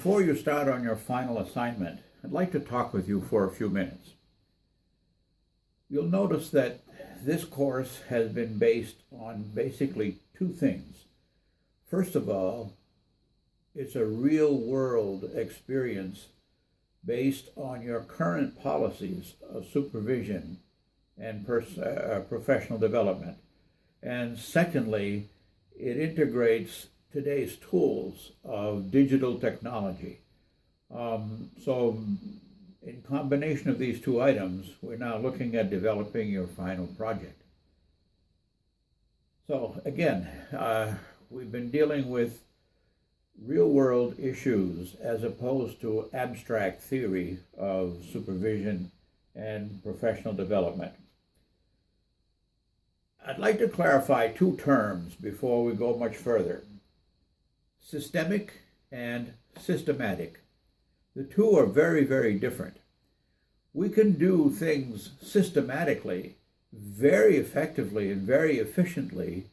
Before you start on your final assignment, I'd like to talk with you for a few minutes. You'll notice that this course has been based on basically two things. First of all, it's a real-world experience based on your current policies of supervision and professional development. And secondly, it integrates today's tools of digital technology. So in combination of these two items, we're now looking at developing your final project. So again, we've been dealing with real-world issues as opposed to abstract theory of supervision and professional development. I'd like to clarify two terms before we go much further: systemic and systematic. The two are very, very different. We can do things systematically, very effectively and very efficiently,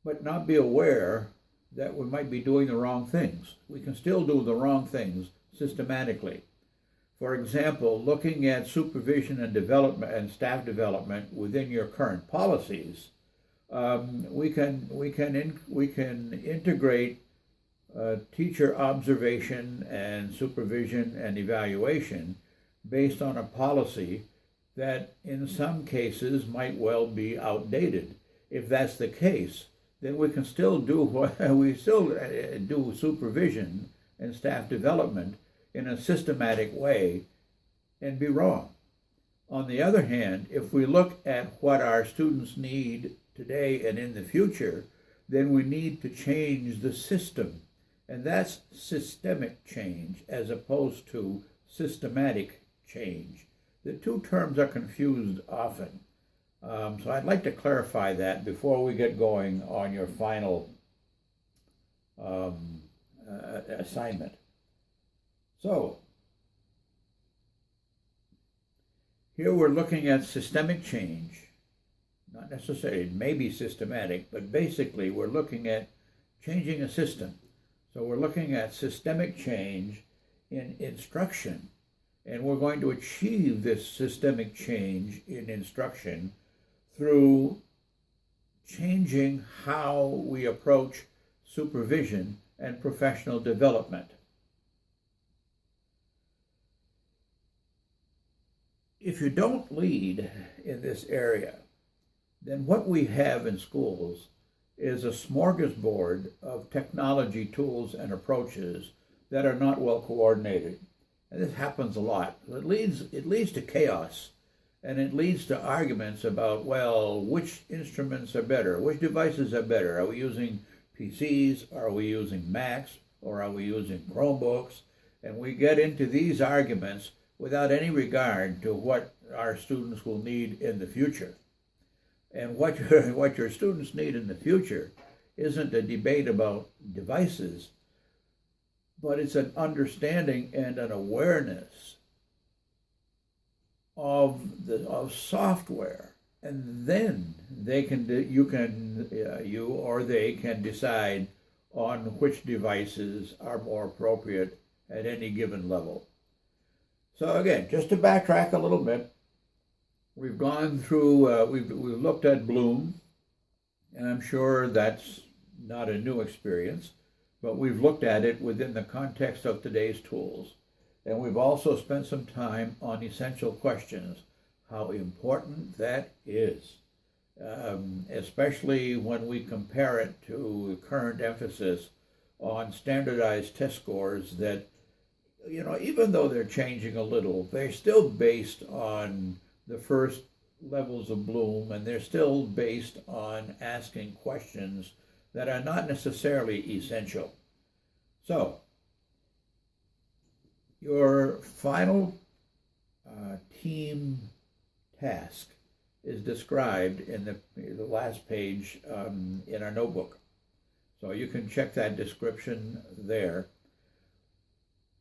but not be aware that we might be doing the wrong things. We can still do the wrong things systematically. For example, looking at supervision and development and staff development within your current policies, we can integrate teacher observation and supervision and evaluation based on a policy that in some cases might well be outdated. If that's the case, then we can still do do supervision and staff development in a systematic way and be wrong. On the other hand, if we look at what our students need today and in the future, then we need to change the system. And that's systemic change as opposed to systematic change. The two terms are confused often. So I'd like to clarify that before we get going on your final assignment. So here we're looking at systemic change, not necessarily maybe systematic, but basically we're looking at changing a system. So we're looking at systemic change in instruction, and we're going to achieve this systemic change in instruction through changing how we approach supervision and professional development. If you don't lead in this area, then what we have in schools is a smorgasbord of technology tools and approaches that are not well coordinated. And this happens a lot. It leads to chaos, and it leads to arguments about, well, which instruments are better, which devices are better. Are we using PCs? Are we using Macs? Or are we using Chromebooks? And we get into these arguments without any regard to what our students will need in the future. And what your students need in the future isn't a debate about devices, but it's an understanding and an awareness of software, and then they can you or they can decide on which devices are more appropriate at any given level. So again, just to backtrack a little bit, we've gone through, we've looked at Bloom, and I'm sure that's not a new experience, but we've looked at it within the context of today's tools. And we've also spent some time on essential questions, how important that is, especially when we compare it to current emphasis on standardized test scores that, even though they're changing a little, they're still based on the first levels of Bloom, and they're still based on asking questions that are not necessarily essential. So, your final team task is described in the last page in our notebook. So you can check that description there.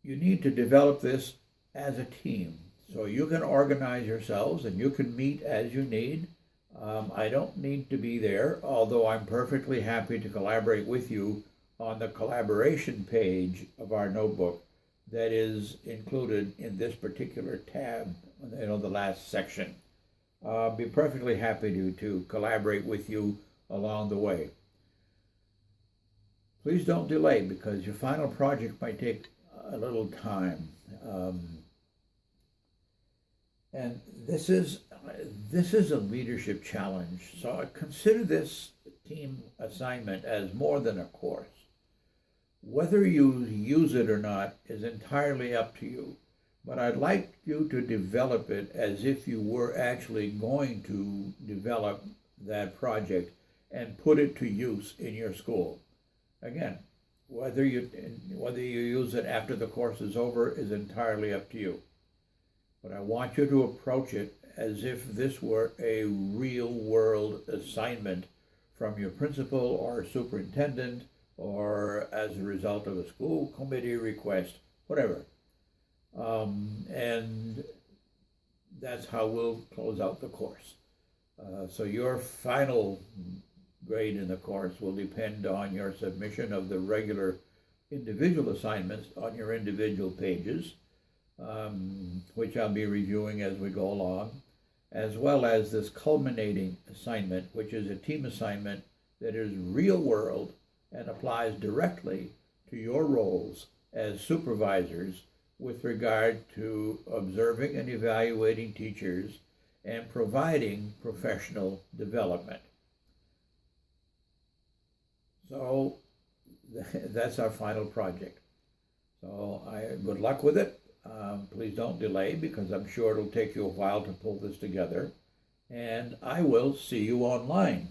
You need to develop this as a team. So you can organize yourselves and you can meet as you need. I don't need to be there, although I'm perfectly happy to collaborate with you on the collaboration page of our notebook that is included in this particular tab, the last section. I'll be perfectly happy to collaborate with you along the way. Please don't delay, because your final project might take a little time. And this is a leadership challenge. So I consider this team assignment as more than a course. Whether you use it or not is entirely up to you. But I'd like you to develop it as if you were actually going to develop that project and put it to use in your school. Again, whether you use it after the course is over is entirely up to you. But I want you to approach it as if this were a real-world assignment from your principal or superintendent, or as a result of a school committee request, whatever. And that's how we'll close out the course. So your final grade in the course will depend on your submission of the regular individual assignments on your individual pages, which I'll be reviewing as we go along, as well as this culminating assignment, which is a team assignment that is real world and applies directly to your roles as supervisors with regard to observing and evaluating teachers and providing professional development. So that's our final project. So good luck with it. Please don't delay, because I'm sure it'll take you a while to pull this together. And I will see you online.